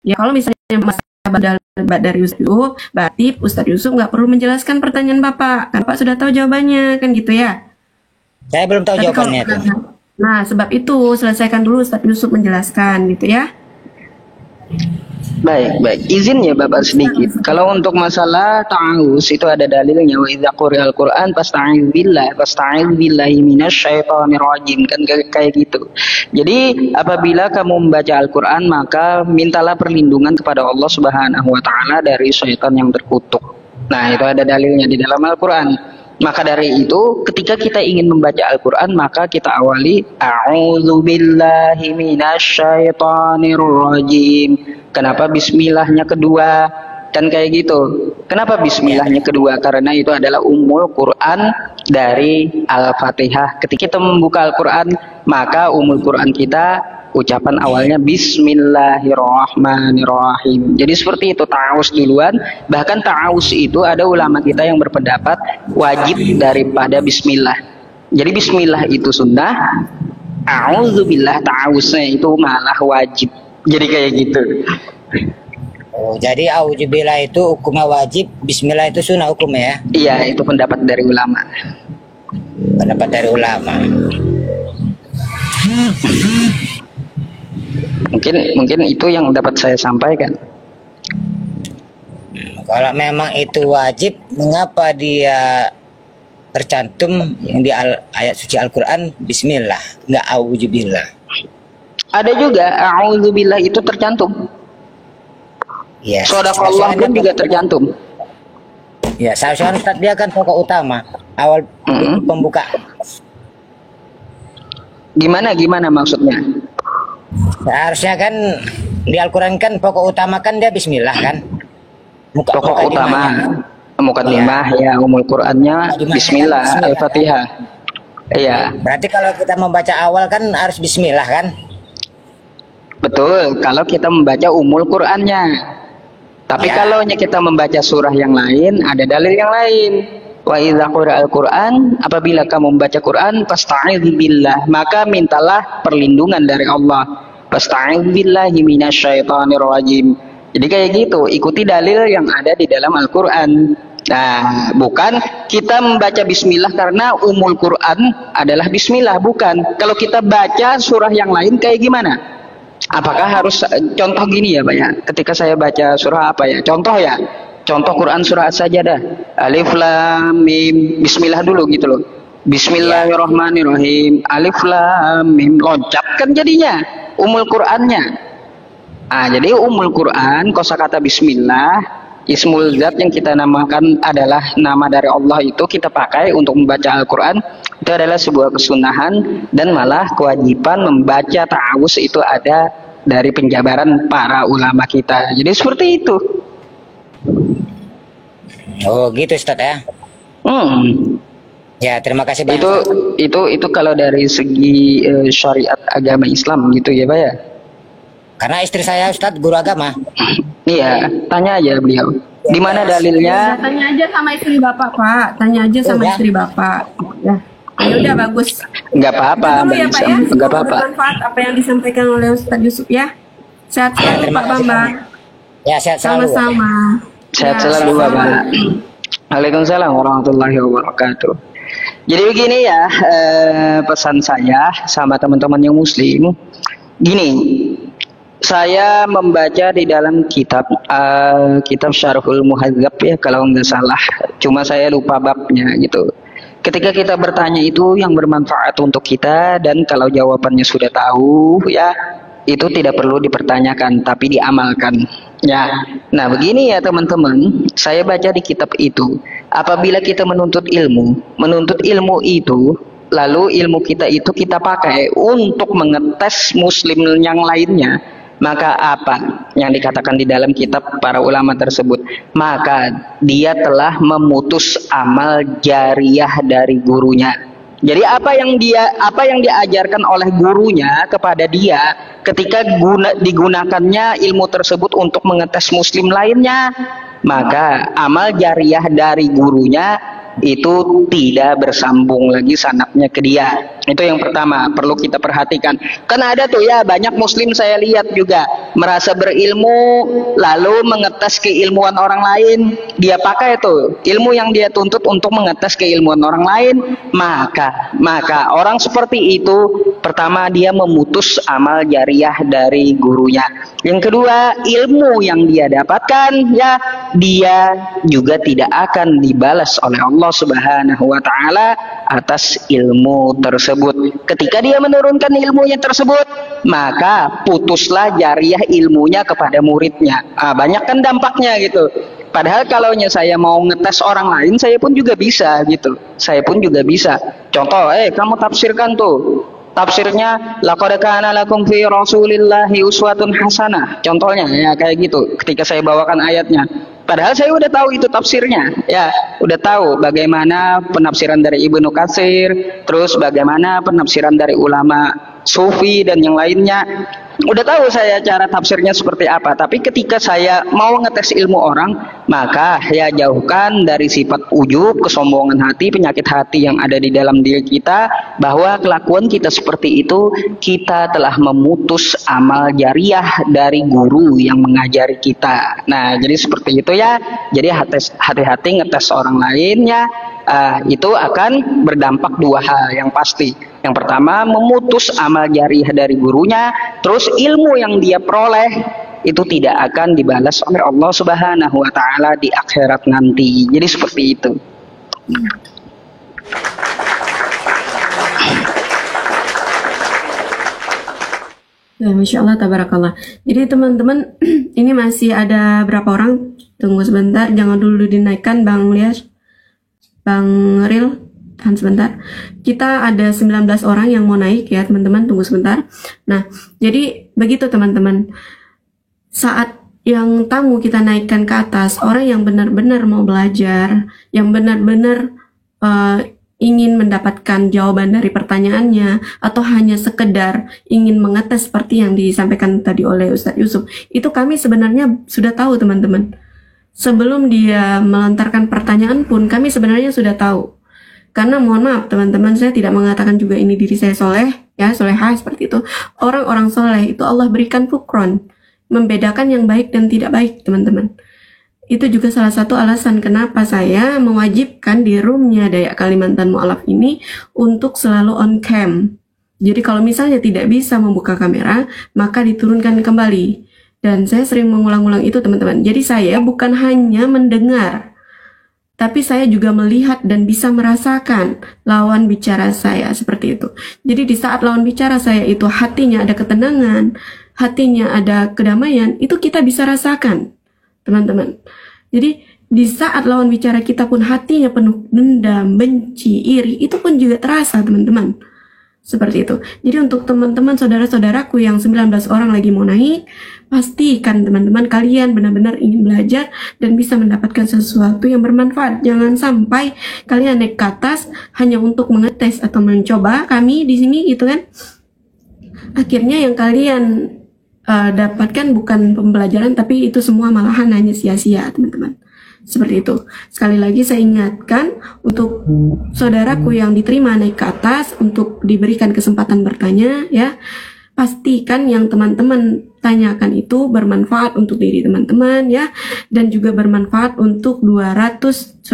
Ya kalau misalnya masalah dari Ustadz Yusuf, berarti Ustadz Yusuf nggak perlu menjelaskan pertanyaan Bapak, kan Bapak sudah tahu jawabannya, kan gitu ya? Saya belum tahu Tapi jawabannya itu. Nah, sebab itu selesaikan dulu Ustadz Yusuf menjelaskan, gitu ya? Baik, baik. Izin ya Bapak sedikit. Kalau untuk masalah ta'awuz itu ada dalilnya. Wa idza quri'al Qur'an fasta'iz billahi minasyaitonir rajim, kan kayak gitu. Jadi apabila kamu membaca Al-Qur'an maka mintalah perlindungan kepada Allah Subhanahu wa taala dari syaitan yang terkutuk. Nah, itu ada dalilnya di dalam Al-Qur'an. Maka dari itu ketika kita ingin membaca Al-Qur'an maka kita awali a'udzubillahi minasyaitonir rajim. Kenapa bismillahnya kedua? Dan kayak gitu. Kenapa bismillahnya kedua? Karena itu adalah ummul Quran dari Al-Fatihah. Ketika kita membuka Al-Quran, maka ummul Quran kita ucapan awalnya Bismillahirrahmanirrahim. Jadi seperti itu, ta'awuz duluan. Bahkan ta'awuz itu ada ulama kita yang berpendapat wajib daripada bismillah. Jadi bismillah itu sunnah, a'udzubillah ta'awuznya itu malah wajib. Jadi kayak gitu. Oh, jadi auzubillah itu hukumnya wajib, bismillah itu sunnah hukumnya ya? Iya, itu pendapat dari ulama. Pendapat dari ulama. Mungkin itu yang dapat saya sampaikan. Kalau memang itu wajib, mengapa dia tercantum yang di ayat suci Al-Quran bismillah, nggak auzubillah? Ada juga a'udzubillah itu tercantum. Ya. Shadaqallah pun juga tercantum. Ya, seharusnya Ustaz dia kan pokok utama awal pembuka. Gimana maksudnya? Seharusnya kan di Al-Quran kan pokok utama kan dia bismillah kan? Pokok utama mukadimah ya, umul Qurannya bismillah, Al-Fatihah. Iya. Berarti kalau kita membaca awal kan harus bismillah kan? Betul, kalau kita membaca umul Qur'annya. Tapi kalau kita membaca surah yang lain, ada dalil yang lain. Wa idza quri'al Qur'an, apabila kamu membaca Quran, fasta'iz billah, maka mintalah perlindungan dari Allah. Fasta'iz billahi minasyaitonir rajim. Jadi kayak gitu, ikuti dalil yang ada di dalam Al-Qur'an. Nah, bukan kita membaca bismillah karena umul Quran adalah bismillah, bukan. Kalau kita baca surah yang lain kayak gimana? Apakah harus contoh gini ya Pak ya? Ketika saya baca surah apa ya? Contoh ya. Contoh Quran surah As-Sajdah. Alif Lam Mim. Bismillah dulu gitu loh. Bismillahirrahmanirrahim. Alif Lam Mim. Loncat kan jadinya umul Qurannya. Jadi umul Quran kosakata bismillah, ismul zat yang kita namakan adalah nama dari Allah itu kita pakai untuk membaca Al-Quran. Itu adalah sebuah kesunahan dan malah kewajiban membaca ta'awuz itu ada dari penjabaran para ulama kita. Jadi seperti itu. Oh gitu Ustaz ya. Ya, terima kasih banyak. Itu kalau dari segi syariat agama Islam gitu ya Pak ya. Karena istri saya Ustaz guru agama. Iya, tanya aja beliau. Di mana dalilnya? Tanya aja sama istri Bapak, Pak. Tanya aja sama istri Bapak. Ya. Ya udah bagus. Enggak apa-apa, ya, Pak, ya. Enggak apa-apa. Bermanfaat apa yang disampaikan oleh Ustadz Yusuf ya. Sehat selalu Pak Bambang. Ya, sehat selalu. Sama-sama. Sehat selalu Bapak. Waalaikumsalam warahmatullahi wabarakatuh. Jadi begini ya, pesan saya sama teman-teman yang muslim. Gini, saya membaca di dalam kitab Syarhul Muhadzab ya kalau nggak salah. Cuma saya lupa babnya gitu. Ketika kita bertanya itu yang bermanfaat untuk kita dan kalau jawabannya sudah tahu ya itu tidak perlu dipertanyakan tapi diamalkan ya. Nah begini ya teman-teman, saya baca di kitab itu apabila kita menuntut ilmu itu lalu ilmu kita itu kita pakai untuk mengetes muslim yang lainnya, maka apa yang dikatakan di dalam kitab para ulama tersebut? Maka dia telah memutus amal jariyah dari gurunya. Jadi apa yang diajarkan oleh gurunya kepada dia ketika digunakannya ilmu tersebut untuk mengetes muslim lainnya, maka amal jariyah dari gurunya itu tidak bersambung lagi sanadnya ke dia. Itu yang pertama, perlu kita perhatikan. Kan ada tuh ya, banyak muslim saya lihat juga merasa berilmu lalu mengetes keilmuan orang lain. Dia pakai tuh ilmu yang dia tuntut untuk mengetes keilmuan orang lain. Maka orang seperti itu, pertama dia memutus amal jariah dari gurunya. Yang kedua, ilmu yang dia dapatkan ya dia juga tidak akan dibalas oleh Allah Subhanahu wa taala atas ilmu tersebut. Ketika dia menurunkan ilmunya tersebut, maka putuslah jariah ilmunya kepada muridnya. Banyak kan dampaknya gitu. Padahal kalau saya mau ngetes orang lain, saya pun juga bisa gitu. Saya pun juga bisa. Contoh, kamu tafsirkan tuh. Tafsirnya laqad kana lakum fi rasulillahi uswatun hasanah. Contohnya ya kayak gitu. Ketika saya bawakan ayatnya, padahal saya udah tahu itu tafsirnya. Ya, udah tahu bagaimana penafsiran dari Ibnu Katsir, terus bagaimana penafsiran dari ulama Sufi dan yang lainnya. Udah tahu saya cara tafsirnya seperti apa, tapi ketika saya mau ngetes ilmu orang, maka ya jauhkan dari sifat ujub, kesombongan hati, penyakit hati yang ada di dalam diri kita, bahwa kelakuan kita seperti itu, kita telah memutus amal jariah dari guru yang mengajari kita. Nah, jadi seperti itu ya. Jadi hati-hati ngetes orang lainnya, itu akan berdampak dua hal yang pasti. Yang pertama, memutus amal jariah dari gurunya, terus ilmu yang dia peroleh itu tidak akan dibalas oleh Allah Subhanahu wa taala di akhirat nanti. Jadi seperti itu. Ya, Masya Allah, tabarakallah. Jadi teman-teman, ini masih ada berapa orang? Tunggu sebentar, jangan dulu dinaikkan Bang Lias, Bang Ril. Tahan sebentar. Kita ada 19 orang yang mau naik ya teman-teman, tunggu sebentar. Nah, jadi begitu teman-teman. Saat yang tamu kita naikkan ke atas, orang yang benar-benar mau belajar, yang benar-benar ingin mendapatkan jawaban dari pertanyaannya, atau hanya sekedar ingin mengetes seperti yang disampaikan tadi oleh Ustadz Yusuf, itu kami sebenarnya sudah tahu teman-teman. Sebelum dia melontarkan pertanyaan pun kami sebenarnya sudah tahu. Karena mohon maaf teman-teman, saya tidak mengatakan juga ini diri saya soleh, ya solehah seperti itu. Orang-orang soleh itu Allah berikan fukron, membedakan yang baik dan tidak baik teman-teman. Itu juga salah satu alasan kenapa saya mewajibkan di roomnya Dayak Kalimantan Mu'alaf ini untuk selalu on cam. Jadi kalau misalnya tidak bisa membuka kamera, maka diturunkan kembali. Dan saya sering mengulang-ulang itu teman-teman. Jadi saya bukan hanya mendengar, tapi saya juga melihat dan bisa merasakan lawan bicara saya seperti itu. Jadi di saat lawan bicara saya itu hatinya ada ketenangan, hatinya ada kedamaian, itu kita bisa rasakan, teman-teman. Jadi di saat lawan bicara kita pun hatinya penuh dendam, benci, iri, itu pun juga terasa, teman-teman. Seperti itu. Jadi untuk teman-teman saudara-saudaraku yang 19 orang lagi mau naik, pastikan teman-teman kalian benar-benar ingin belajar dan bisa mendapatkan sesuatu yang bermanfaat. Jangan sampai kalian naik ke atas hanya untuk mengetes atau mencoba kami di sini gitu kan. Akhirnya yang kalian dapatkan bukan pembelajaran, tapi itu semua malahan hanya sia-sia teman-teman. Seperti itu. Sekali lagi saya ingatkan untuk saudaraku yang diterima naik ke atas untuk diberikan kesempatan bertanya ya. Pastikan yang teman-teman tanyakan itu bermanfaat untuk diri teman-teman ya, dan juga bermanfaat untuk 2.700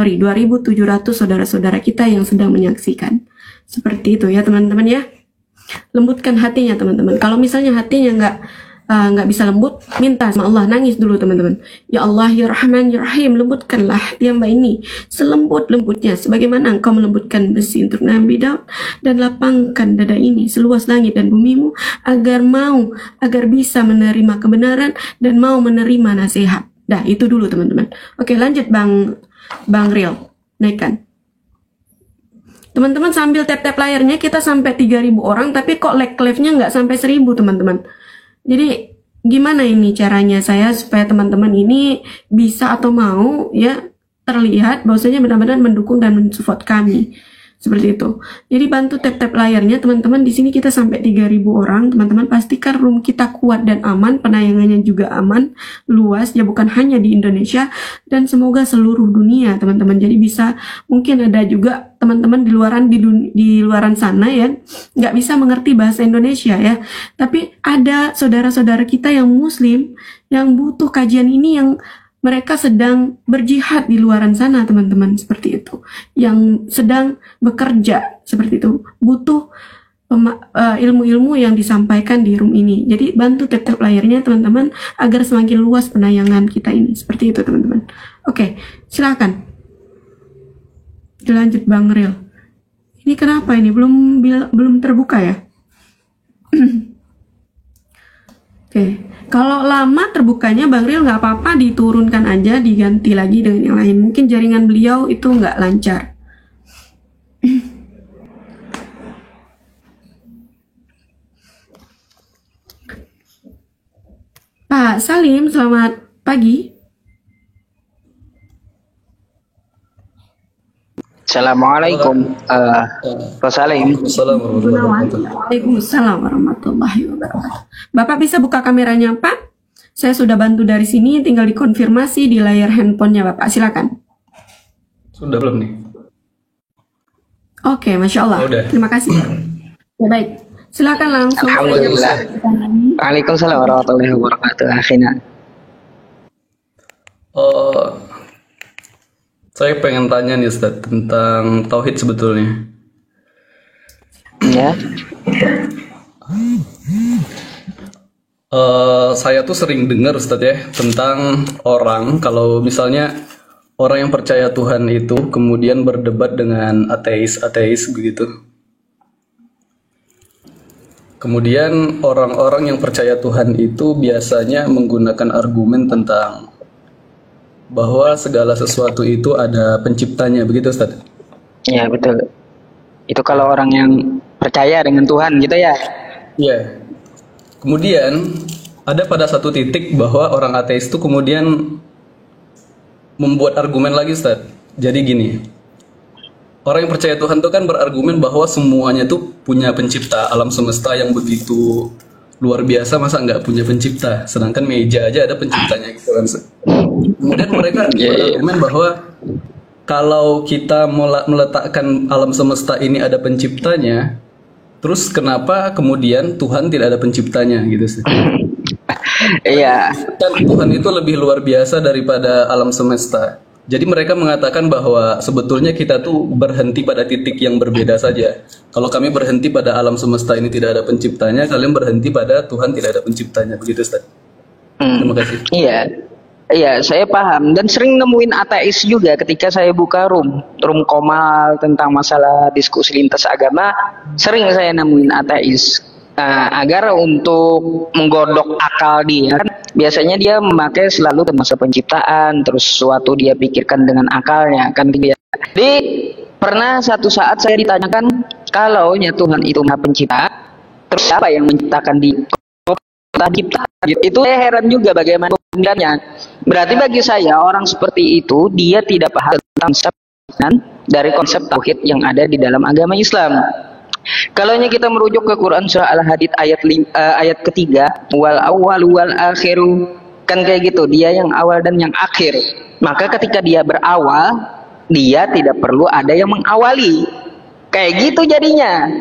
saudara-saudara kita yang sedang menyaksikan. Seperti itu ya teman-teman ya. Lembutkan hatinya teman-teman. Kalau misalnya hatinya nggak bisa lembut, minta sama Allah, nangis dulu teman-teman. Ya Allah ya Rahman ya Rahim, lembutkanlah hati hamba ini selembut-lembutnya sebagaimana engkau melembutkan besi untuk Nabi Daud, dan lapangkan dada ini seluas langit dan bumimu agar bisa menerima kebenaran dan mau menerima nasihat. Dah itu dulu teman-teman. Oke, lanjut Bang Ril, naikkan. Teman-teman sambil tap-tap layarnya, kita sampai 3.000 orang tapi kok live-nya nggak sampai 1.000 teman-teman. Jadi gimana ini caranya saya supaya teman-teman ini bisa atau mau ya terlihat bahwasanya benar-benar mendukung dan mensupport kami. Seperti itu. Jadi bantu tap-tap layarnya teman-teman. Di sini kita sampai 3.000 orang. Teman-teman pastikan room kita kuat dan aman, penayangannya juga aman, luas, ya bukan hanya di Indonesia dan semoga seluruh dunia, teman-teman. Jadi bisa mungkin ada juga teman-teman di luaran sana ya nggak bisa mengerti bahasa Indonesia ya. Tapi ada saudara-saudara kita yang muslim yang butuh kajian ini, yang mereka sedang berjihad di luaran sana, teman-teman, seperti itu. Yang sedang bekerja, seperti itu. Butuh ilmu-ilmu yang disampaikan di room ini. Jadi bantu tap-tap layarnya, teman-teman, agar semakin luas penayangan kita ini. Seperti itu, teman-teman. Oke, silakan. Dilanjut, Bang Ril. Ini kenapa ini? Belum terbuka ya? Oke. Kalau lama terbukanya Bang Ril nggak apa-apa, diturunkan aja, diganti lagi dengan yang lain. Mungkin jaringan beliau itu nggak lancar. Pak Salim, selamat pagi. Assalamualaikum, Pak Salim. Waalaikumsalam warahmatullahi wabarakatuh. Bapak bisa buka kameranya, Pak? Saya sudah bantu dari sini, tinggal dikonfirmasi di layar handphonenya Bapak. Silakan. Sudah belum nih? Oke, Masya Allah. Udah. Terima kasih. Ya, baik. Silakan langsung. Alhamdulillah. Waalaikumsalam warahmatullahi wabarakatuh. Akhirnya. Saya pengen tanya nih Ustadz tentang tauhid sebetulnya. Ya. Saya tuh sering dengar Ustadz ya tentang orang, kalau misalnya orang yang percaya Tuhan itu kemudian berdebat dengan ateis begitu. Kemudian orang-orang yang percaya Tuhan itu biasanya menggunakan argumen tentang bahwa segala sesuatu itu ada penciptanya, begitu Ustaz? Ya, betul. Itu kalau orang yang percaya dengan Tuhan gitu ya. Iya. Kemudian ada pada satu titik bahwa orang ateis itu kemudian membuat argumen lagi Ustaz. Jadi gini, orang yang percaya Tuhan itu kan berargumen bahwa semuanya tuh punya pencipta, alam semesta yang begitu luar biasa, masa nggak punya pencipta, sedangkan meja aja ada penciptanya gitu kan. Kemudian mereka berargumen bahwa kalau kita meletakkan alam semesta ini ada penciptanya, terus kenapa kemudian Tuhan tidak ada penciptanya gitu sih? Iya. Kan Tuhan itu lebih luar biasa daripada alam semesta. Jadi mereka mengatakan bahwa sebetulnya kita tuh berhenti pada titik yang berbeda saja. Kalau kami berhenti pada alam semesta ini tidak ada penciptanya, kalian berhenti pada Tuhan tidak ada penciptanya. Begitu Ustaz. Terima kasih. Iya. Iya, saya paham dan sering nemuin ateis juga ketika saya buka room Komal tentang masalah diskusi lintas agama, sering saya nemuin ateis. Agar untuk menggodok akal dia, biasanya dia memakai selalu masa penciptaan, terus sesuatu dia pikirkan dengan akalnya, kan dia. Jadi pernah satu saat saya ditanyakan, kalau Tuhan itu Maha Pencipta, terus siapa yang menciptakan di cipta? Itu saya heran juga bagaimana pemilihannya. Berarti bagi saya orang seperti itu dia tidak paham tentang konsep dari konsep tauhid yang ada di dalam agama Islam. Kalau kita merujuk ke Quran surah Al-Hadid ayat ketiga, wal awwal wal akhiru, kan kayak gitu, dia yang awal dan yang akhir. Maka ketika dia berawal, dia tidak perlu ada yang mengawali. Kayak gitu jadinya.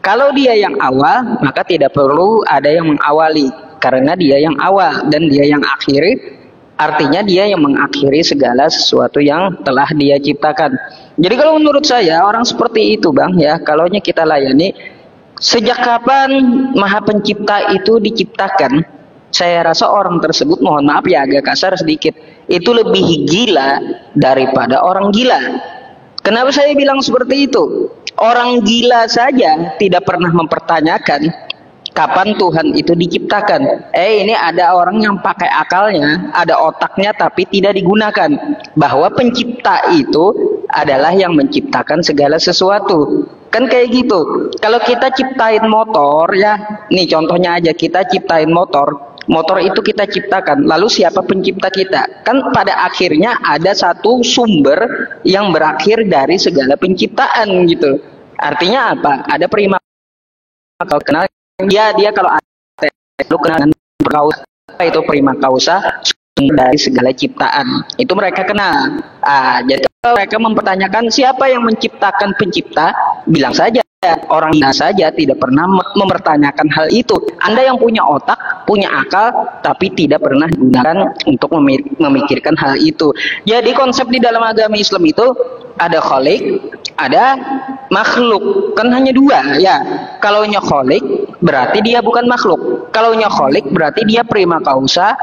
Kalau dia yang awal, maka tidak perlu ada yang mengawali, karena dia yang awal dan dia yang akhir. Artinya dia yang mengakhiri segala sesuatu yang telah dia ciptakan. Jadi kalau menurut saya orang seperti itu Bang ya, kalau kita layani, sejak kapan Maha Pencipta itu diciptakan? Saya rasa orang tersebut, mohon maaf ya agak kasar sedikit, itu lebih gila daripada orang gila. Kenapa saya bilang seperti itu? Orang gila saja tidak pernah mempertanyakan kapan Tuhan itu diciptakan. Ini ada orang yang pakai akalnya, ada otaknya tapi tidak digunakan. Bahwa pencipta itu adalah yang menciptakan segala sesuatu. Kan kayak gitu. Kalau kita ciptain motor ya, nih contohnya aja, kita ciptain motor, Motor itu kita ciptakan. Lalu siapa pencipta kita? Kan pada akhirnya ada satu sumber yang berakhir dari segala penciptaan gitu. Artinya apa? Ada primata kalau kenal dia kalau ada lu kenal dengan kausa, itu prima kausa dari segala ciptaan. Itu mereka kenal. Jadi kalau mereka mempertanyakan siapa yang menciptakan pencipta, bilang saja orang gila saja tidak pernah mempertanyakan hal itu. Anda yang punya otak, punya akal, tapi tidak pernah digunakan untuk memikirkan hal itu. Jadi konsep di dalam agama Islam itu ada khalik, ada makhluk. Kan hanya dua ya. Kalau khalik berarti dia bukan makhluk. Kalau khalik berarti dia prima causa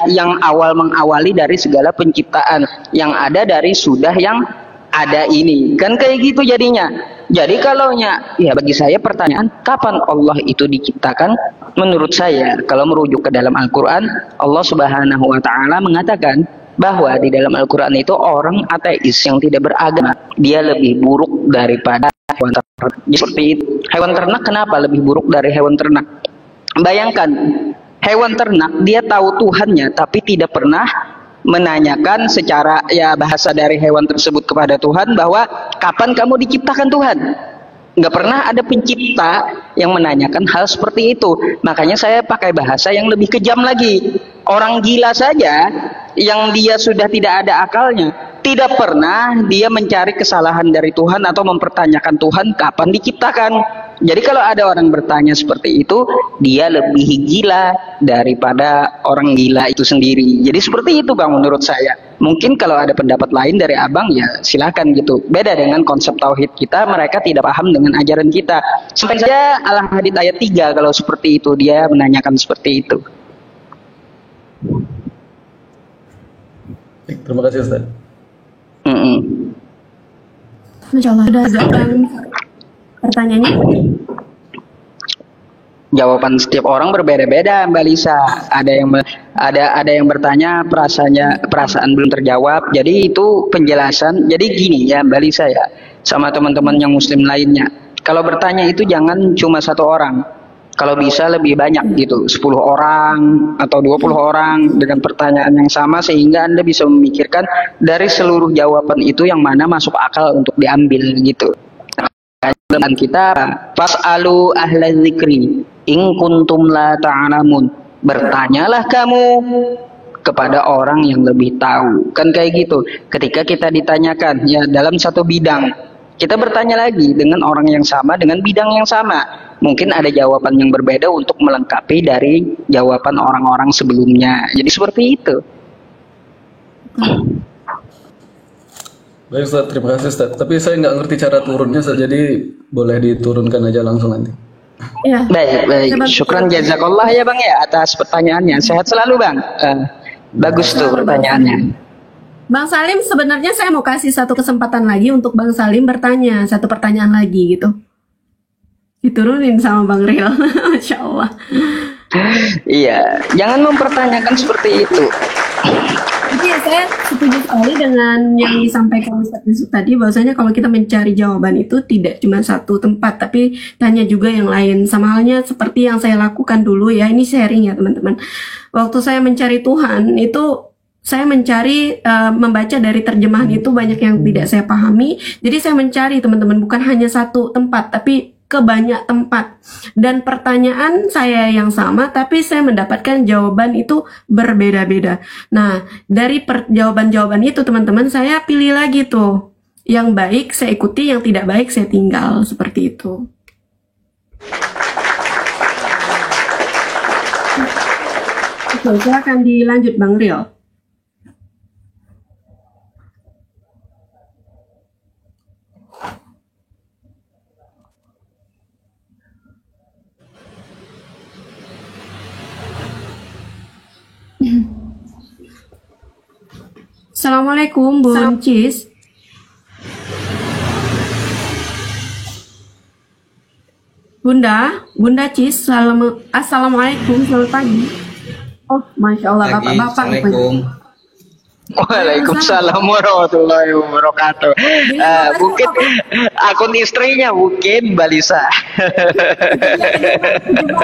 yang awal mengawali dari segala penciptaan, yang ada dari sudah yang ada ini. Kan kayak gitu jadinya. Jadi kalau ya bagi saya pertanyaan kapan Allah itu diciptakan, menurut saya kalau merujuk ke dalam Al-Qur'an, Allah Subhanahu wa taala mengatakan bahwa di dalam Al-Qur'an itu orang ateis yang tidak beragama, dia lebih buruk daripada hewan ternak. Seperti itu. Hewan ternak kenapa lebih buruk dari hewan ternak? Bayangkan, hewan ternak dia tahu Tuhannya tapi tidak pernah menanyakan secara bahasa dari hewan tersebut kepada Tuhan bahwa kapan kamu diciptakan Tuhan. Nggak pernah ada pencipta yang menanyakan hal seperti itu. Makanya saya pakai bahasa yang lebih kejam lagi. Orang gila saja yang dia sudah tidak ada akalnya, tidak pernah dia mencari kesalahan dari Tuhan atau mempertanyakan Tuhan kapan diciptakan. Jadi kalau ada orang bertanya seperti itu, dia lebih gila daripada orang gila itu sendiri. Jadi seperti itu Bang menurut saya. Mungkin kalau ada pendapat lain dari Abang ya silakan gitu. Beda dengan konsep tauhid kita, mereka tidak paham dengan ajaran kita. Sampai saja Al-Hadid ayat 3 kalau seperti itu dia menanyakan seperti itu. Terima kasih Ustaz. Masya Allah, udah jawaban pertanyaannya. Jawaban setiap orang berbeda-beda Mbak Lisa. Ada yang bertanya perasaan belum terjawab. Jadi itu penjelasan. Jadi gini ya Mbak Lisa ya, sama teman-teman yang muslim lainnya. Kalau bertanya itu jangan cuma satu orang. Kalau bisa lebih banyak gitu, 10 orang atau 20 orang dengan pertanyaan yang sama sehingga Anda bisa memikirkan dari seluruh jawaban itu yang mana masuk akal untuk diambil gitu. Dan kita fas'alu ahla dzikri in kuntum la ta'lamun. Bertanyalah kamu kepada orang yang lebih tahu. Kan kayak gitu. Ketika kita ditanyakan ya dalam satu bidang, kita bertanya lagi dengan orang yang sama dengan bidang yang sama. Mungkin ada jawaban yang berbeda untuk melengkapi dari jawaban orang-orang sebelumnya. Jadi seperti itu. Baik Ustaz, terima kasih Ustaz. Tapi saya nggak ngerti cara turunnya Ustaz, jadi boleh diturunkan aja langsung nanti. Ya. Baik. Syukran jazakallah ya Bang ya atas pertanyaannya. Sehat selalu Bang. Bagus tuh pertanyaannya. Bang Salim, sebenarnya saya mau kasih satu kesempatan lagi untuk Bang Salim bertanya satu pertanyaan lagi gitu. Diturunin sama Bang Ril. Masya Allah. Iya, jangan mempertanyakan seperti itu. Jadi saya setuju sekali dengan yang disampaikan Ustaz Yusuf tadi, bahwasanya kalau kita mencari jawaban itu tidak cuma satu tempat, tapi tanya juga yang lain. Sama halnya seperti yang saya lakukan dulu ya, ini sharing ya teman-teman. Waktu saya mencari Tuhan itu saya mencari membaca dari terjemahan itu banyak yang tidak saya pahami. Jadi saya mencari teman-teman bukan hanya satu tempat, tapi ke banyak tempat, dan pertanyaan saya yang sama tapi saya mendapatkan jawaban itu berbeda-beda. Nah, dari jawaban-jawaban itu teman-teman saya pilih lagi tuh yang baik saya ikuti, yang tidak baik saya tinggal, seperti itu. Oke, silakan dilanjut Bang Rio. Assalamualaikum Bun Cis. Bunda Cis, assalamualaikum, selamat pagi. Oh, masya Allah, bapak-bapak. Assalamualaikum. Waalaikumsalam warahmatullahi wabarakatuh. Mungkin akun istrinya mungkin Mbak Lisa.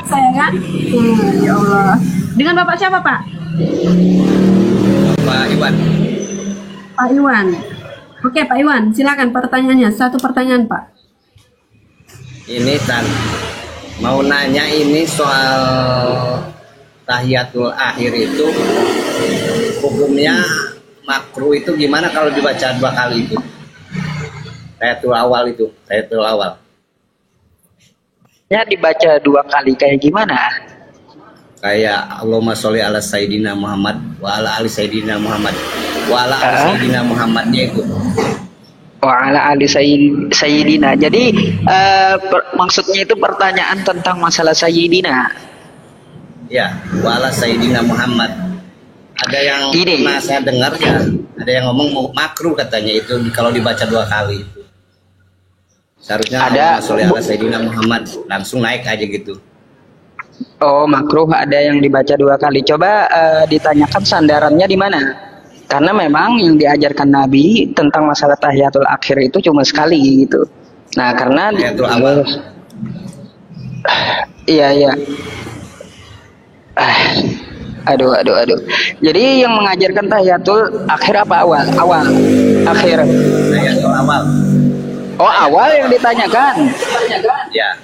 Saya kan? Ya Allah. Dengan Bapak siapa, Pak? Pak Iwan. Pak Iwan. Oke, Pak Iwan, silakan pertanyaannya. Satu pertanyaan, Pak. Ini Tan, mau nanya ini soal tahiyatul akhir itu hukumnya makruh itu gimana kalau dibaca 2 kali itu? Tahiyatul awal. Ya dibaca 2 kali kayak gimana? Kayak Allahumma sholli ala Sayyidina Muhammad wa ala ali Sayyidina Muhammad wa ala ali Sayyidina Muhammadnya itu. Wa ala ali sayyidina. Jadi maksudnya itu pertanyaan tentang masalah sayyidina. Ya, wa ala Sayyidina Muhammad. Ada yang Ini. pernah saya dengar ya, ada yang ngomong makruh katanya itu kalau dibaca 2 kali itu. Seharusnya Ada. Allahumma sholli ala Sayyidina Muhammad langsung naik aja gitu. Oh, makruh ada yang dibaca 2 kali. Coba ditanyakan sandarannya di mana? Karena memang yang diajarkan Nabi tentang masalah tahiyatul akhir itu cuma sekali gitu. Nah, karena Tahiyatul awal. Iya. Aduh. Jadi yang mengajarkan tahiyatul akhir apa awal? Awal. Akhir. Tahiyatul awal. Oh, awal yang ditanyakan. Ya.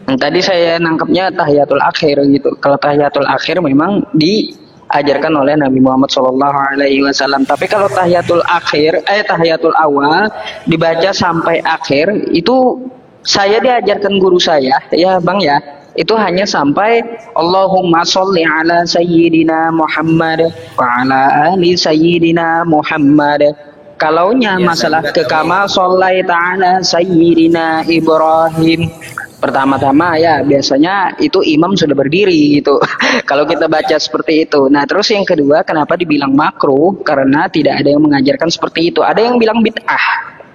Tadi saya nangkepnya tahiyatul akhir gitu. Kalau tahiyatul akhir memang diajarkan oleh Nabi Muhammad SAW. Tapi kalau tahiyatul awal dibaca sampai akhir itu saya diajarkan guru saya, ya Bang ya. Itu hanya sampai Allahumma sholli ala Sayyidina Muhammad wa ala ali Sayyidina Muhammad. Kalaunya Ya, masalah saya juga kama shollaita ala Sayyidina Ibrahim, pertama-tama ya biasanya itu imam sudah berdiri gitu. Kalau kita baca seperti itu. Nah, terus yang kedua, kenapa dibilang makruh? Karena tidak ada yang mengajarkan seperti itu. Ada yang bilang bid'ah.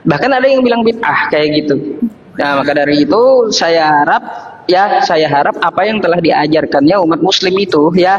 Bahkan ada yang bilang bid'ah kayak gitu. Nah, maka dari itu saya harap apa yang telah diajarkannya umat muslim itu ya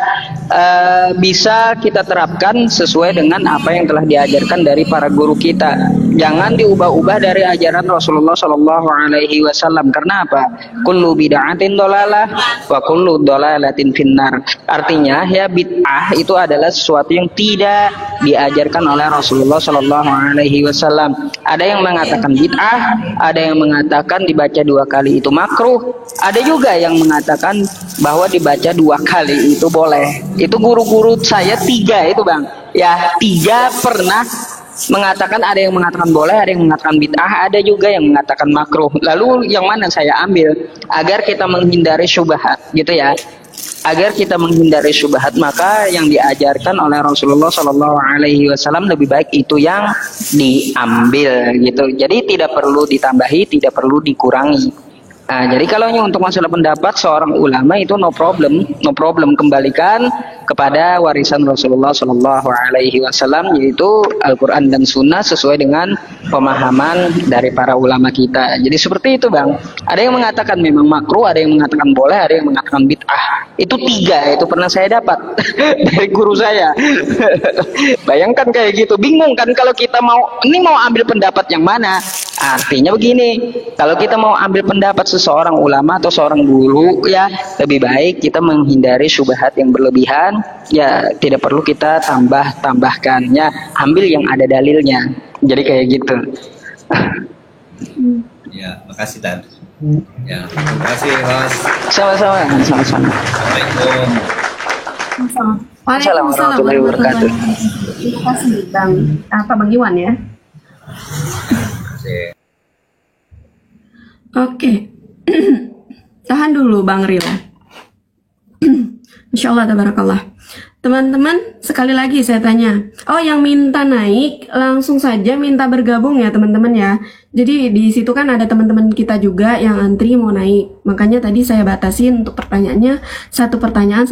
bisa kita terapkan sesuai dengan apa yang telah diajarkan dari para guru kita. Jangan diubah-ubah dari ajaran Rasulullah Shallallahu Alaihi Wasallam. Karena apa? Kullu bid'atin dolalah wa kullu dolalatin finnar. Artinya ya bid'ah itu adalah sesuatu yang tidak diajarkan oleh Rasulullah Shallallahu Alaihi Wasallam. Ada yang mengatakan bid'ah, ada yang mengatakan dibaca 2 kali itu makruh, ada juga yang mengatakan bahwa dibaca 2 kali itu boleh. Itu guru-guru saya 3 itu Bang. Ya 3 pernah mengatakan, ada yang mengatakan boleh, ada yang mengatakan bid'ah, ada juga yang mengatakan makruh. Lalu yang mana saya ambil agar kita menghindari syubhat gitu ya. Agar kita menghindari syubhat, maka yang diajarkan oleh Rasulullah Shallallahu Alaihi Wasallam lebih baik itu yang diambil gitu. Jadi tidak perlu ditambahi, tidak perlu dikurangi. Nah, jadi kalau untuk masalah pendapat seorang ulama itu no problem, kembalikan kepada warisan Rasulullah Shallallahu Alaihi Wasallam, yaitu Al-Quran dan Sunnah sesuai dengan pemahaman dari para ulama kita. Jadi seperti itu Bang. Ada yang mengatakan memang makruh, ada yang mengatakan boleh, ada yang mengatakan bid'ah. Itu 3 itu pernah saya dapat dari guru saya. Bayangkan kayak gitu, bingung kan kalau kita mau ambil pendapat yang mana? Artinya begini, kalau kita mau ambil pendapat seorang ulama atau seorang guru ya lebih baik kita menghindari syubhat yang berlebihan, ya tidak perlu kita tambahkan, ya ambil yang ada dalilnya. Jadi kayak gitu. Ya, makasih Tan. Ya, terima kasih Mas. Sama-sama. Assalamualaikum. Waalaikumsalam warahmatullahi wabarakatuh. Terima kasih Bang Iwan ya. Oke. Tahan dulu Bang Ril. Masya Allah, tabarakallah. Teman-teman, sekali lagi saya tanya. Oh, yang minta naik langsung saja minta bergabung ya teman-teman ya. Jadi di situ kan ada teman-teman kita juga yang antri mau naik. Makanya tadi saya batasin untuk pertanyaannya satu pertanyaan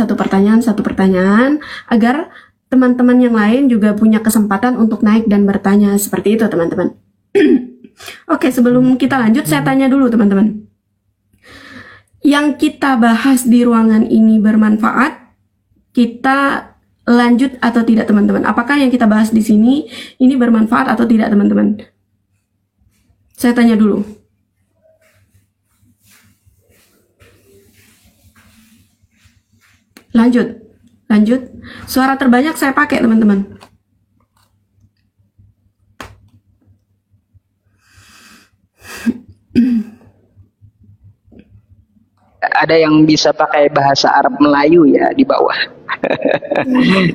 agar teman-teman yang lain juga punya kesempatan untuk naik dan bertanya seperti itu teman-teman. Oke, sebelum kita lanjut saya tanya dulu teman-teman. Yang kita bahas di ruangan ini bermanfaat? Kita lanjut atau tidak teman-teman? Apakah yang kita bahas di sini ini bermanfaat atau tidak teman-teman? Saya tanya dulu. Lanjut. Lanjut. Suara terbanyak saya pakai, teman-teman. Ada yang bisa pakai bahasa Arab Melayu ya di bawah.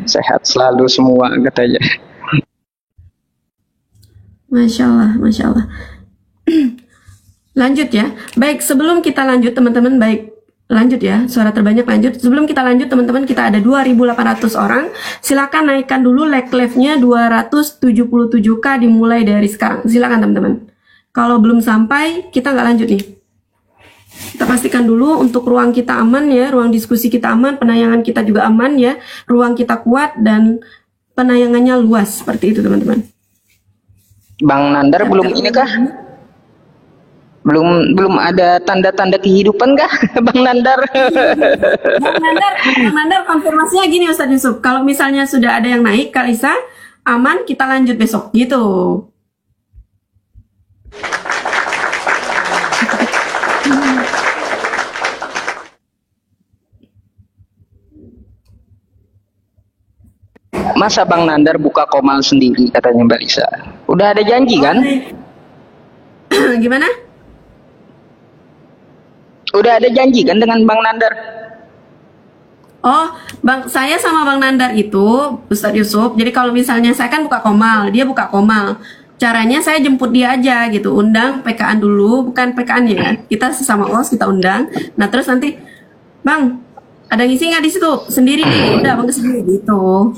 Sehat selalu semua katanya. Masya Allah, Masya Allah. Lanjut ya. Baik, sebelum kita lanjut teman-teman, baik. Lanjut ya, suara terbanyak lanjut. Sebelum kita lanjut teman-teman, kita ada 2.800 orang. Silakan naikkan dulu live-nya 277k dimulai dari sekarang. Silakan teman-teman. Kalau belum sampai, kita nggak lanjut nih. Kita pastikan dulu untuk ruang kita aman ya, ruang diskusi kita aman, penayangan kita juga aman ya, ruang kita kuat dan penayangannya luas seperti itu teman-teman. Bang Nandar belum ini kah? Belum ada tanda-tanda kehidupan kah, Bang Nandar? Bang Nandar konfirmasinya gini Ustadz Yusuf, kalau misalnya sudah ada yang naik, Kalisa, aman kita lanjut besok, gitu. Masa Bang Nandar buka komal sendiri katanya Mbak Lisa? Udah ada janji kan? Gimana? Udah ada janji kan dengan Bang Nandar? Oh, saya sama Bang Nandar itu, Ustadz Yusuf, jadi kalau misalnya saya kan buka komal, dia buka komal. Caranya saya jemput dia aja gitu, undang PKN dulu, bukan PKN ya, kita sesama OS kita undang. Nah terus nanti, Bang, ada ngisi nggak di situ? Sendiri nih, udah Bang kesini gitu.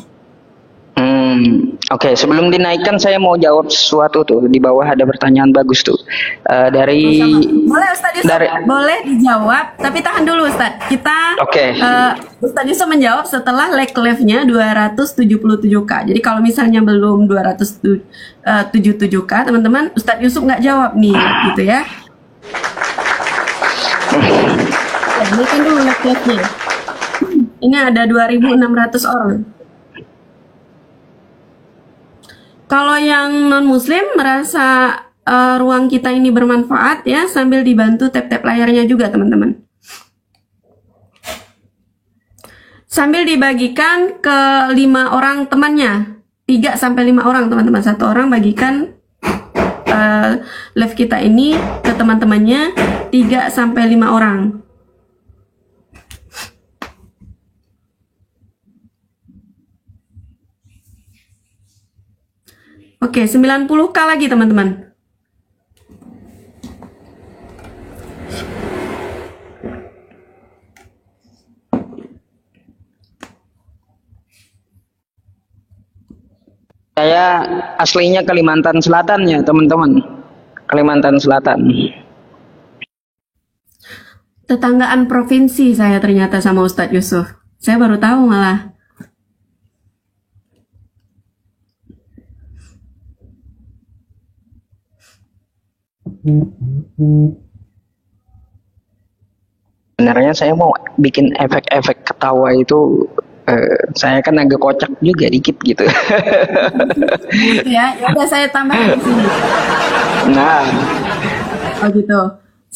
Oke, sebelum dinaikkan saya mau jawab sesuatu tuh, di bawah ada pertanyaan bagus tuh dari boleh Ustadz Yusuf, boleh dijawab, tapi tahan dulu Ustadz. Kita Ustadz Yusuf menjawab setelah live-nya 277k. Jadi kalau misalnya belum 277k teman-teman, Ustadz Yusuf nggak jawab nih, gitu ya. Ini kan dulu live-nya. Ini ada 2.600 orang. Kalau yang non-muslim merasa ruang kita ini bermanfaat ya, sambil dibantu tap-tap layarnya juga teman-teman. Sambil dibagikan ke 5 orang temannya, 3 sampai 5 orang teman-teman. 1 orang bagikan live kita ini ke teman-temannya, 3 sampai 5 orang. Oke, 90k lagi teman-teman. Saya aslinya Kalimantan Selatan ya teman-teman. Kalimantan Selatan. Tetanggaan provinsi saya ternyata sama Ustadz Yusuf. Saya baru tahu malah. Sebenarnya saya mau bikin efek-efek ketawa itu, saya kan agak kocak juga dikit gitu. Ya udah saya tambah di sini. Nah, oh gitu.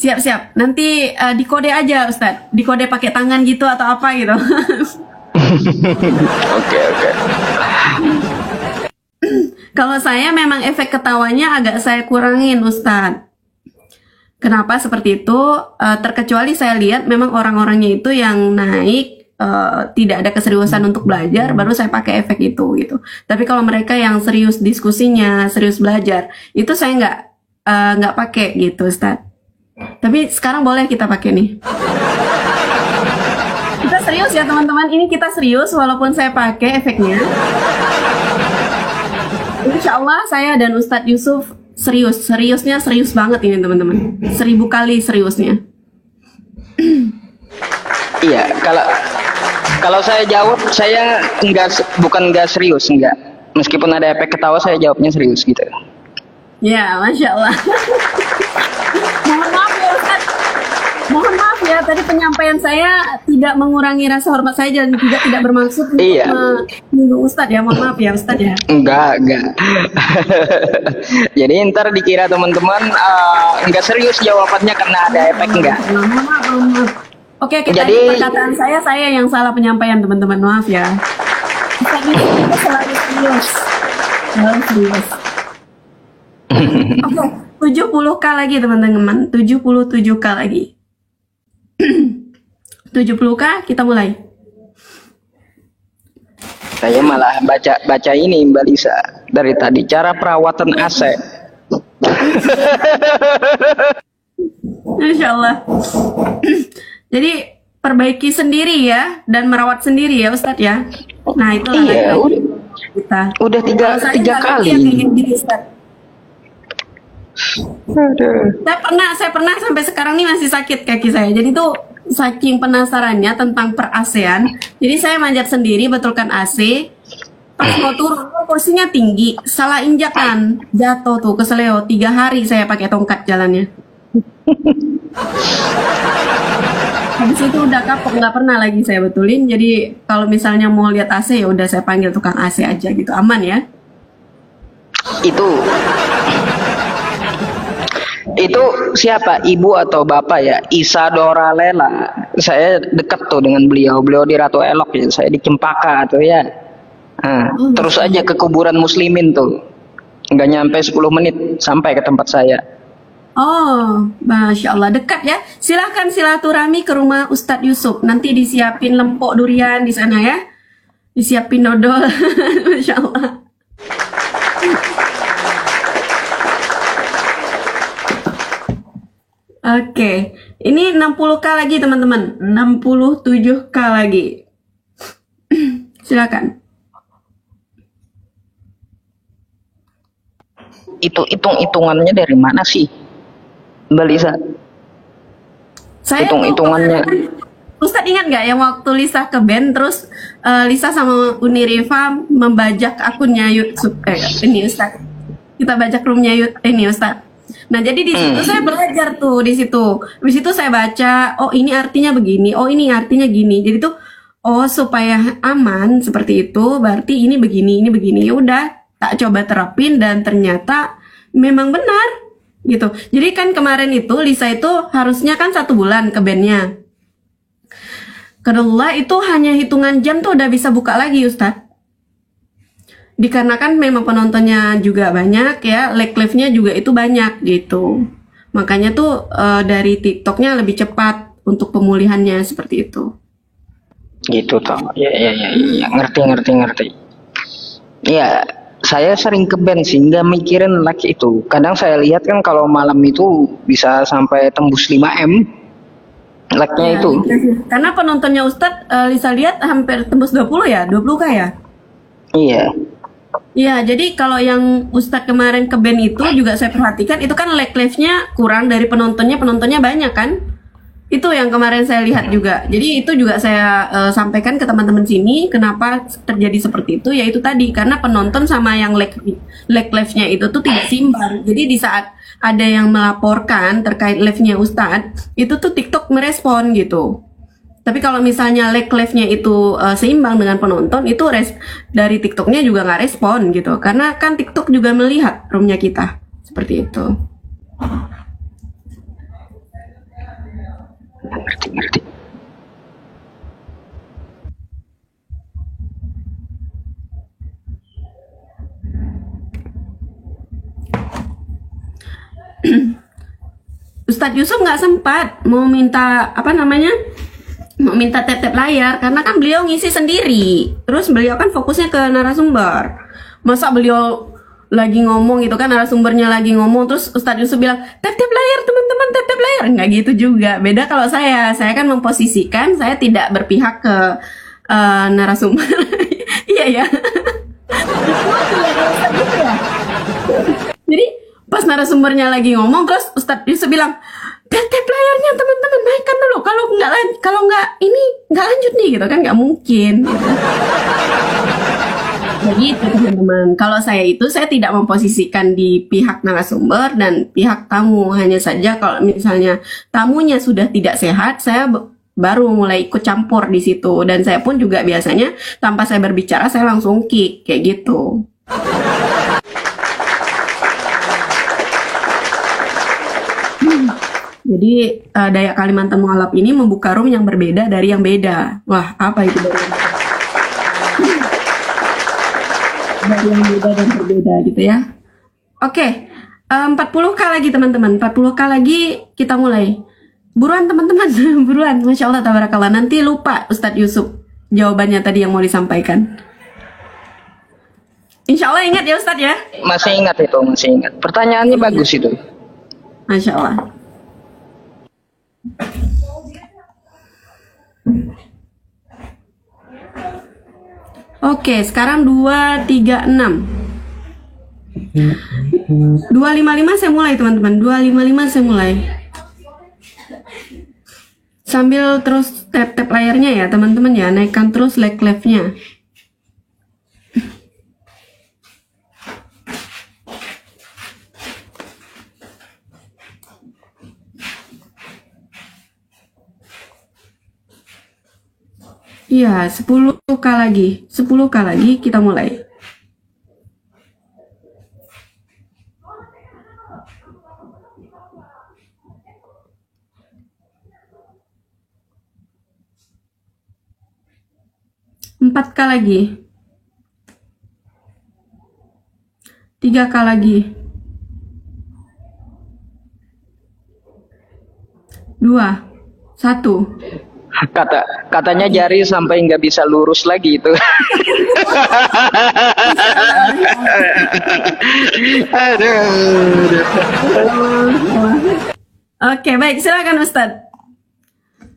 Siap-siap. Nanti dikode aja Ustadz. Dikode pakai tangan gitu atau apa gitu. Oke. Kalau saya memang efek ketawanya agak saya kurangin Ustadz. Kenapa seperti itu? Terkecuali saya lihat memang orang-orangnya itu yang naik tidak ada keseriusan untuk belajar, baru saya pakai efek itu gitu. Tapi kalau mereka yang serius diskusinya, serius belajar, itu saya nggak pakai gitu Ustadz. Tapi sekarang boleh kita pakai nih. Kita serius ya teman-teman. Ini kita serius walaupun saya pakai efeknya. Insya Allah saya dan Ustadz Yusuf seriusnya serius banget ini teman-teman. 1000 kali seriusnya. Iya, kalau saya jawab saya bukan nggak serius, enggak. Meskipun ada efek ketawa saya jawabnya serius gitu. Ya, Masya Allah. Mohon maaf ya Ustadz. Mohon maaf ya, tadi penyampaian saya tidak mengurangi rasa hormat saya dan juga tidak bermaksud untuk menyinggung Ustadz ya. Mohon maaf ya Ustadz ya. Enggak. Jadi ntar dikira teman-teman enggak serius jawabannya karena ada efek enggak. Mohon maaf. Oke, tadi Jadi perkataan saya yang salah penyampaian teman-teman, maaf ya. Ustadz Yusuf itu selalu serius. Selalu serius. Oke, 70K lagi teman-teman, 77K lagi. 70K kita mulai. saya malah baca ini Mbak Lisa dari tadi, cara perawatan AC. Insya Allah. Jadi perbaiki sendiri ya dan merawat sendiri ya Ustadz ya. Nah itulah Iya, lagi kita. udah Kalau saya tiga nggak kali. ngerti yang kayak gini, Ustadz. Aduh. Saya pernah sampai sekarang nih masih sakit kaki saya. Jadi tuh saking penasarannya tentang per-AC-an, jadi saya manjat sendiri betulkan AC. Pas mau turun kursinya tinggi, salah injakan, jatuh tuh keseleo. 3 hari saya pakai tongkat jalannya. Habis itu udah kapok, nggak pernah lagi saya betulin. Jadi kalau misalnya mau lihat AC ya udah saya panggil tukang AC aja gitu, aman ya. Itu siapa? Ibu atau bapak ya? Isadora Lela. Saya dekat tuh dengan beliau. Beliau di Ratu Elok ya. Saya di Cempaka tuh ya. Nah, terus aja ke kuburan muslimin tuh. Nggak nyampe 10 menit sampai ke tempat saya. Oh, Masya Allah, dekat ya. Silahkan silaturahmi ke rumah Ustadz Yusuf. Nanti disiapin lempok durian di sana ya. Disiapin dodol. Masya Allah. Oke, ini 60K lagi teman-teman. 67K lagi. Silakan. Itu hitungannya dari mana sih, Mbak Lisa? Saya Hitung-hitungannya. Ustadz ingat nggak yang waktu Lisa ke band terus Lisa sama Uniriva membajak akunnya YouTube ini Ustadz. Kita bajak roomnya ini Ustadz. Nah jadi di situ saya belajar tuh di situ. Di situ saya baca, oh ini artinya begini, oh ini artinya gini. Jadi tuh oh supaya aman seperti itu, berarti ini begini. Ya udah, tak coba terapin dan ternyata memang benar gitu. Jadi kan kemarin itu Lisa itu harusnya kan 1 bulan ke bandnya. Kedua itu hanya hitungan jam tuh udah bisa buka lagi Ustadz. Dikarenakan memang penontonnya juga banyak ya, like live-nya juga itu banyak gitu. Makanya tuh dari TikToknya lebih cepat untuk pemulihannya seperti itu. Gitu toh. Ya, ngerti. Ya, saya sering ke band sih, nggak mikirin like itu. Kadang saya lihat kan kalau malam itu bisa sampai tembus 5M like-nya Ya, itu. karena penontonnya Ustadz Lisa lihat hampir tembus 20 ya, 20K ya. Iya. Iya, jadi kalau yang Ustadz kemarin ke band itu juga saya perhatikan itu kan like live-nya kurang dari penontonnya banyak kan. Itu yang kemarin saya lihat juga. Jadi itu juga saya sampaikan ke teman-teman sini kenapa terjadi seperti itu, yaitu tadi karena penonton sama yang like live-nya itu tuh tidak seimbang. Jadi di saat ada yang melaporkan terkait live-nya Ustadz, itu tuh TikTok merespon gitu. Tapi kalau misalnya like live-nya itu seimbang dengan penonton, itu dari TikToknya juga nggak respon gitu. Karena kan TikTok juga melihat roomnya kita seperti itu. Ngerti. Ustadz Yusuf nggak sempat mau minta mau minta tap-tap layar karena kan beliau ngisi sendiri. Terus beliau kan fokusnya ke narasumber. Masa beliau lagi ngomong gitu kan, narasumbernya lagi ngomong terus Ustadz Yusuf bilang tap-tap layar teman-teman, tap-tap layar. Nggak gitu juga. Beda kalau saya kan memposisikan, saya tidak berpihak ke narasumber. Iya ya. Jadi pas narasumbernya lagi ngomong terus Ustadz Yusuf bilang tap layarnya teman-teman, naikkan dulu, kalau nggak ini nggak lanjut nih gitu kan, nggak mungkin gitu. Begitu teman-teman. Kalau saya tidak memposisikan di pihak narasumber dan pihak tamu, hanya saja kalau misalnya tamunya sudah tidak sehat, saya baru mulai ikut campur di situ. Dan saya pun juga biasanya tanpa saya berbicara saya langsung kick kayak gitu. Jadi Dayak Kalimantan Mualaf ini membuka room yang berbeda dari yang beda. Wah, apa itu dari yang beda dan berbeda gitu ya. Oke, 40K lagi teman-teman, 40K lagi kita mulai. Buruan teman-teman, buruan. Masya Allah, tabarakallah. Nanti lupa Ustadz Yusuf jawabannya tadi yang mau disampaikan. Insya Allah ingat ya Ustadz ya? Masih ingat itu, masih ingat. Pertanyaannya bagus itu. Masya Allah. Oke, sekarang 236. 255 saya mulai teman-teman. 255 saya mulai. Sambil terus tap-tap layarnya ya teman-teman ya. Naikkan terus live-nya. Iya, 10K lagi. 10K lagi kita mulai. Empat K lagi. 3K lagi. 2, 1. Katanya jari sampai nggak bisa lurus lagi itu. Oke, baik, silakan Ustadz.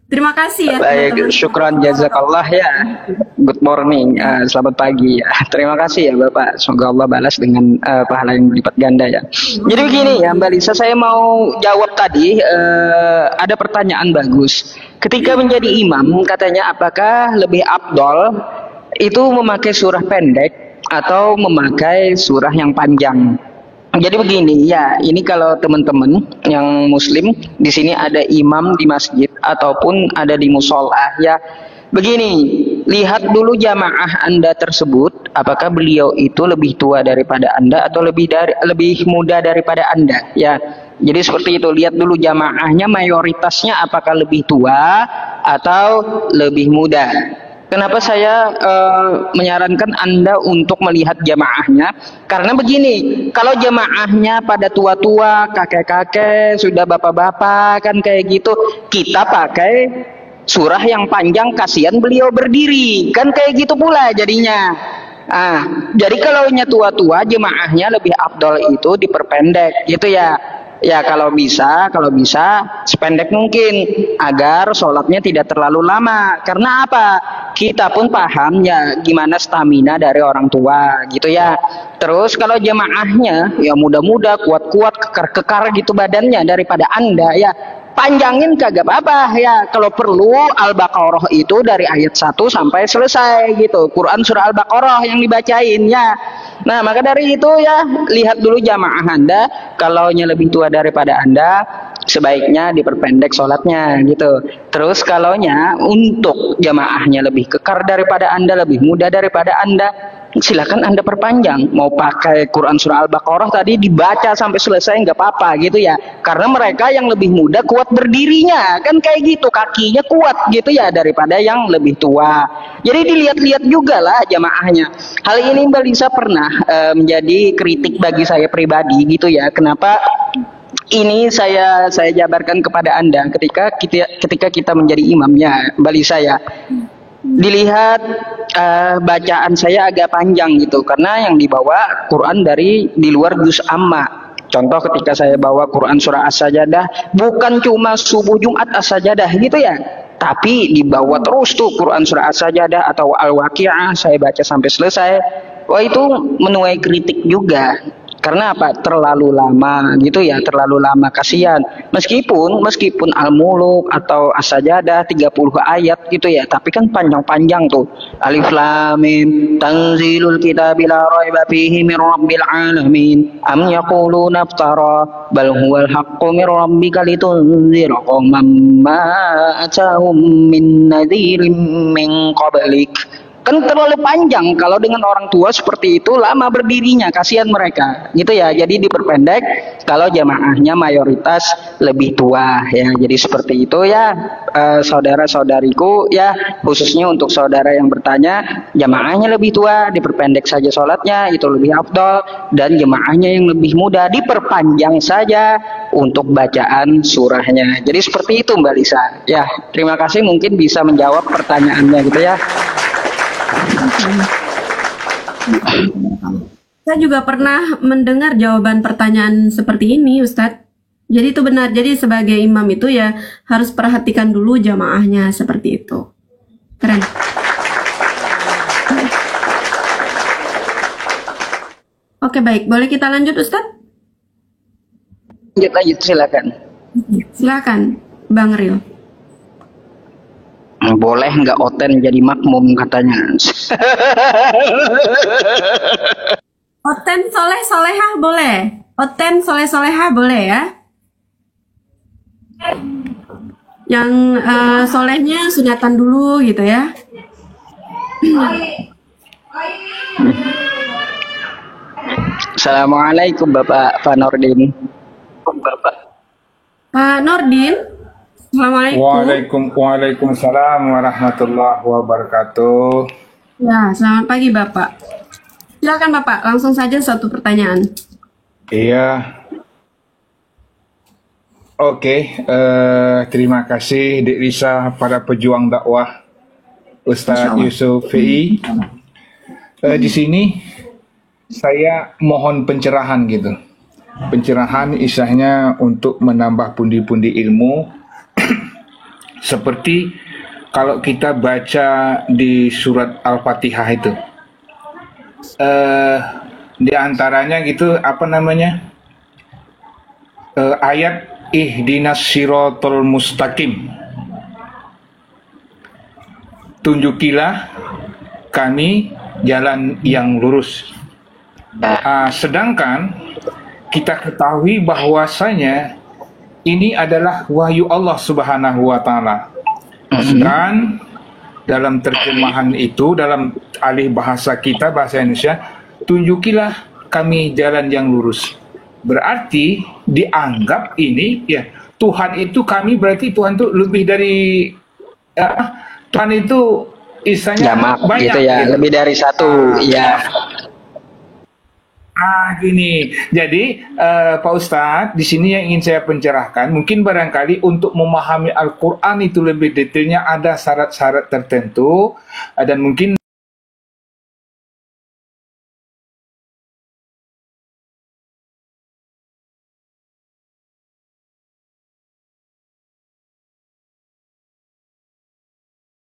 Terima kasih ya. Baik, syukran jazakallah ya. Good morning, selamat pagi ya. Terima kasih ya Bapak. Semoga Allah balas dengan pahala yang berlipat ganda ya. Jadi begini ya Mbak Lisa, saya mau jawab tadi ada pertanyaan bagus. Ketika menjadi imam, katanya apakah lebih afdol itu memakai surah pendek atau memakai surah yang panjang? Jadi begini ya, ini kalau teman-teman yang muslim di sini ada imam di masjid ataupun ada di musola ya. Begini, lihat dulu jamaah Anda tersebut, apakah beliau itu lebih tua daripada Anda atau lebih muda daripada Anda ya. Jadi seperti itu, lihat dulu jamaahnya mayoritasnya apakah lebih tua atau lebih muda. Kenapa saya menyarankan Anda untuk melihat jamaahnya? Karena begini, kalau jamaahnya pada tua-tua, kakek-kakek, sudah bapak-bapak, kan kayak gitu, kita pakai surah yang panjang, kasihan beliau berdiri, kan kayak gitu pula jadinya. Jadi kalau tua-tua, jamaahnya lebih afdol itu diperpendek, gitu ya. Ya kalau bisa sependek mungkin agar sholatnya tidak terlalu lama. Karena apa? Kita pun paham ya gimana stamina dari orang tua gitu ya. Terus kalau jamaahnya ya muda-muda, kuat-kuat, kekar-kekar gitu badannya daripada Anda ya, panjangin kagak apa-apa ya. Kalau perlu Al-Baqarah itu dari ayat 1 sampai selesai gitu. Quran surah Al-Baqarah yang dibacain ya. Nah, maka dari itu ya, lihat dulu jamaah Anda, kalaunya lebih tua daripada Anda, sebaiknya diperpendek sholatnya gitu. Terus kalaunya untuk jamaahnya lebih kekar daripada Anda, lebih muda daripada Anda, silakan Anda perpanjang. Mau pakai Quran surah Al-Baqarah tadi dibaca sampai selesai nggak apa-apa gitu ya. Karena mereka yang lebih muda kuat berdirinya, kan kayak gitu, kakinya kuat gitu ya daripada yang lebih tua. Jadi dilihat-lihat juga lah jamaahnya. Hal ini Mbak Lisa pernah menjadi kritik bagi saya pribadi gitu ya. Kenapa ini saya jabarkan kepada Anda ketika kita menjadi imamnya Mbak Lisa ya. Dilihat bacaan saya agak panjang gitu karena yang dibawa Quran dari di luar juz amma. Contoh ketika saya bawa Quran surah As-Sajdah, bukan cuma subuh Jumat As-Sajdah gitu ya, tapi dibawa terus tuh Quran surah As-Sajdah atau Al-Waqi'ah, saya baca sampai selesai. Wah, itu menuai kritik juga. Karena apa? Terlalu lama gitu ya, terlalu lama, kasihan. Meskipun Al-Muluk atau As-Sajdah 30 ayat gitu ya, tapi kan panjang-panjang tuh. Alif Lam Mim Tanzilul Kitabi la raiba fihi mir rabbil alamin am yaquluna iftara bal huwal haqqu mir rabbika litunzira qauman ma atahum min nadhirin min qablik Kan terlalu panjang kalau dengan orang tua seperti itu, lama berdirinya, kasihan mereka gitu ya. Jadi diperpendek kalau jamaahnya mayoritas lebih tua ya. Jadi seperti itu ya, saudara-saudariku ya, khususnya untuk saudara yang bertanya, jamaahnya lebih tua diperpendek saja sholatnya, itu lebih afdol. Dan jamaahnya yang lebih muda diperpanjang saja untuk bacaan surahnya. Jadi seperti itu Mbak Lisa ya. Terima kasih, mungkin bisa menjawab pertanyaannya gitu ya. Saya juga pernah mendengar jawaban pertanyaan seperti ini, Ustadz. Jadi itu benar. Jadi sebagai imam itu ya harus perhatikan dulu jamaahnya seperti itu. Keren. Oke, baik. Boleh kita lanjut, Ustadz? Lanjut, silakan. Silakan, Bang Ril. Boleh nggak Oten jadi makmum katanya. Oten soleh solehah boleh. Oten soleh solehah boleh ya. Yang solehnya sunatan dulu gitu ya. Assalamualaikum Bapak Pak Nordin. Pak Nordin. Assalamualaikum. Waalaikumsalam warahmatullahi wabarakatuh. Ya, selamat pagi Bapak. Silakan Bapak, langsung saja satu pertanyaan. Iya. Oke, terima kasih Dek Risa, para pejuang dakwah, Ustadz Yusuf VI. Di sini saya mohon pencerahan gitu. Pencerahan istilahnya untuk menambah pundi-pundi ilmu. Seperti kalau kita baca di surat Al-Fatihah itu, di antaranya gitu apa namanya, ayat ihdinas siratal mustaqim, tunjukilah kami jalan yang lurus. Sedangkan kita ketahui bahwasanya ini adalah wahyu Allah Subhanahu wa Ta'ala. Dan dalam terjemahan itu, dalam alih bahasa kita, bahasa Indonesia, tunjukilah kami jalan yang lurus. Berarti dianggap ini ya, Tuhan itu kami, berarti Tuhan itu lebih dari Tuhan itu istilahnya banyak gitu ya, gitu. Lebih dari satu ya. Gini. Jadi Pak Ustadz, di sini yang ingin saya pencerahkan, mungkin barangkali untuk memahami Al-Quran itu lebih detailnya ada syarat-syarat tertentu, dan mungkin